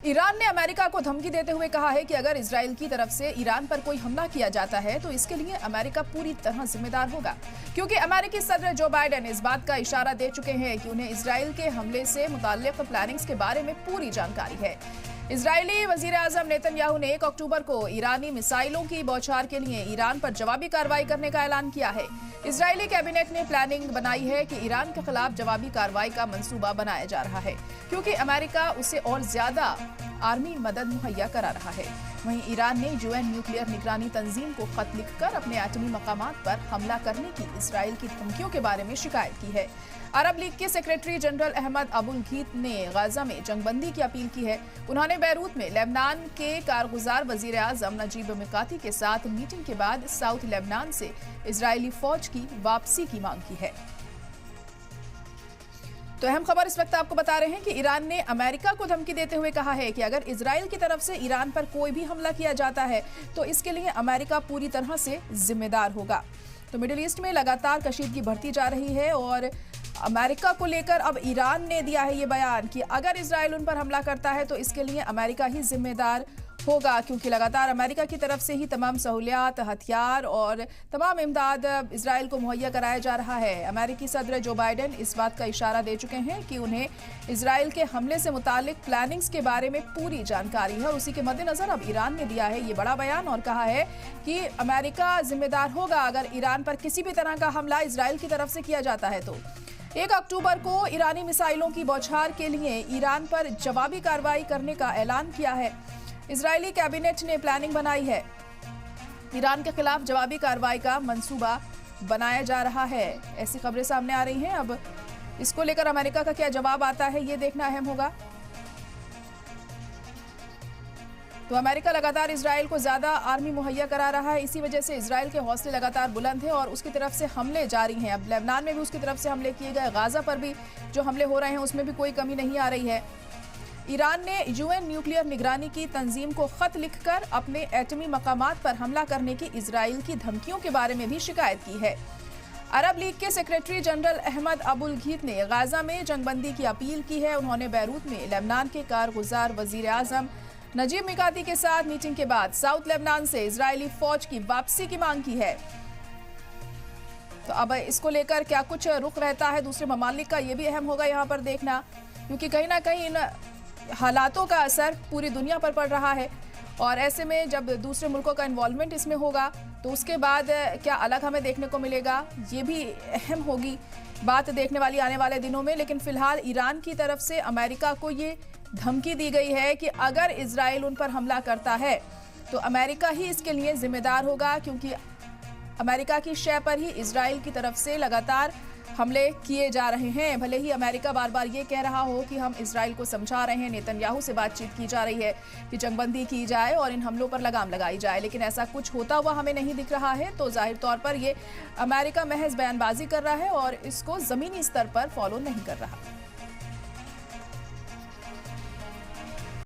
Iran ने America को धमकी देते हुए कहा है कि अगर इजराइल की तरफ से ईरान पर कोई हमला किया जाता है तो इसके लिए अमेरिका पूरी तरह जिम्मेदार होगा, क्योंकि अमेरिकी सदर जो बाइडेन इस बात का इशारा दे चुके हैं कि उन्हें इजराइल के हमले से मुताल्लिक प्लानिंग्स के बारे में पूरी जानकारी है। इजरायली वजीर आजम नेतन्याहू ने 1 अक्टूबर को ईरानी मिसाइलों की बौछार के लिए ईरान पर जवाबी कार्रवाई करने का ऐलान किया है। इजरायली कैबिनेट ने प्लानिंग बनाई है कि ईरान के खिलाफ जवाबी कार्रवाई का मंसूबा बनाया जा रहा है, क्योंकि अमेरिका उसे और ज्यादा आर्मी मदद मुहैया करा रहा है। वहीं ईरान ने यूएन न्यूक्लियर निगरानी तंजीम को खत लिखकर अपने एटमी मकामात पर हमला करने की इजराइल की धमकियों के बारे में शिकायत की है। अरब लीग के सेक्रेटरी जनरल अहमद अबुल घीत ने गाजा में जंगबंदी की अपील की है। उन्होंने बैरूत में लेबनान के कारगुजार वजीर आजम नजीब मिकाती के साथ मीटिंग के बाद साउथ लेबनान से इजरायली फौज की वापसी की मांग की है। तो अहम खबर इस वक्त आपको बता रहे हैं कि ईरान ने अमेरिका को धमकी देते हुए कहा है कि अगर इजराइल की तरफ से ईरान पर कोई भी हमला किया जाता है तो इसके लिए अमेरिका पूरी तरह से जिम्मेदार होगा। तो मिडिल ईस्ट में लगातार कशीदगी बढ़ती जा रही है और अमेरिका को लेकर अब ईरान ने दिया है ये बयान कि अगर इजराइल उन पर हमला करता है तो इसके लिए अमेरिका ही जिम्मेदार होगा, क्योंकि लगातार अमेरिका की तरफ से ही तमाम सहूलियात, हथियार और तमाम इमदाद इजराइल को मुहैया कराया जा रहा है। अमेरिकी सदर जो बाइडेन इस बात का इशारा दे चुके हैं कि उन्हें इजराइल के हमले से मुतालिक प्लानिंग्स के बारे में पूरी जानकारी है और उसी के मद्देनजर अब ईरान ने दिया है ये बड़ा बयान और कहा है कि अमेरिका जिम्मेदार होगा अगर ईरान पर किसी भी तरह का हमला इजराइल की तरफ से किया जाता है। तो 1 अक्टूबर को ईरानी मिसाइलों की बौछार के लिए ईरान पर जवाबी कार्रवाई करने का ऐलान किया है। इजरायली कैबिनेट ने प्लानिंग बनाई है, ईरान के खिलाफ जवाबी कार्रवाई का मंसूबा बनाया जा रहा है। ऐसी खबरें सामने आ रही हैं। अब इसको लेकर अमेरिका का क्या जवाब आता है ये देखना अहम होगा। तो अमेरिका लगातार इजराइल को ज्यादा आर्मी मुहैया करा रहा है, इसी वजह से इजराइल के हौसले लगातार बुलंद हैं और उसकी तरफ से हमले जारी हैं। अब लेबनान में भी उसकी तरफ से हमले किए गए, गाजा पर भी जो हमले हो रहे हैं उसमें भी कोई कमी नहीं आ रही है। ईरान ने यूएन न्यूक्लियर निगरानी की तंजीम को खत लिखकर अपने एटमी मकामात पर हमला करने की इजराइल की धमकियों के बारे में भी शिकायत की है। अरब लीग के सेक्रेटरी जनरल अहमद अबुल घीत ने गाजा में जंगबंदी की अपील की है। उन्होंने बैरूत में लेबनान के कारगुजार वजीर आजम नजीब मिकाती के साथ मीटिंग के बाद साउथ लेबनान से इजरायली फौज की वापसी की मांग की है। तो अब इसको लेकर क्या कुछ रुख रहता है दूसरे ममालिक का, ये भी अहम होगा यहाँ पर देखना, क्योंकि कहीं ना कहीं इन हालातों का असर पूरी दुनिया पर पड़ रहा है और ऐसे में जब दूसरे मुल्कों का इन्वॉल्वमेंट इसमें होगा तो उसके बाद क्या अलग हमें देखने को मिलेगा, ये भी अहम होगी बात देखने वाली आने वाले दिनों में। लेकिन फिलहाल ईरान की तरफ से अमेरिका को ये धमकी दी गई है कि अगर इजराइल उन पर हमला करता है तो अमेरिका ही इसके लिए जिम्मेदार होगा, क्योंकि अमेरिका की शय पर ही इजराइल की तरफ से लगातार हमले किए जा रहे हैं। भले ही अमेरिका बार बार ये कह रहा हो कि हम इजराइल को समझा रहे हैं, नेतन्याहू से बातचीत की जा रही है कि जंगबंदी की जाए और इन हमलों पर लगाम लगाई जाए, लेकिन ऐसा कुछ होता हुआ हमें नहीं दिख रहा है। तो जाहिर तौर पर ये अमेरिका महज बयानबाजी कर रहा है और इसको जमीनी स्तर पर फॉलो नहीं कर रहा।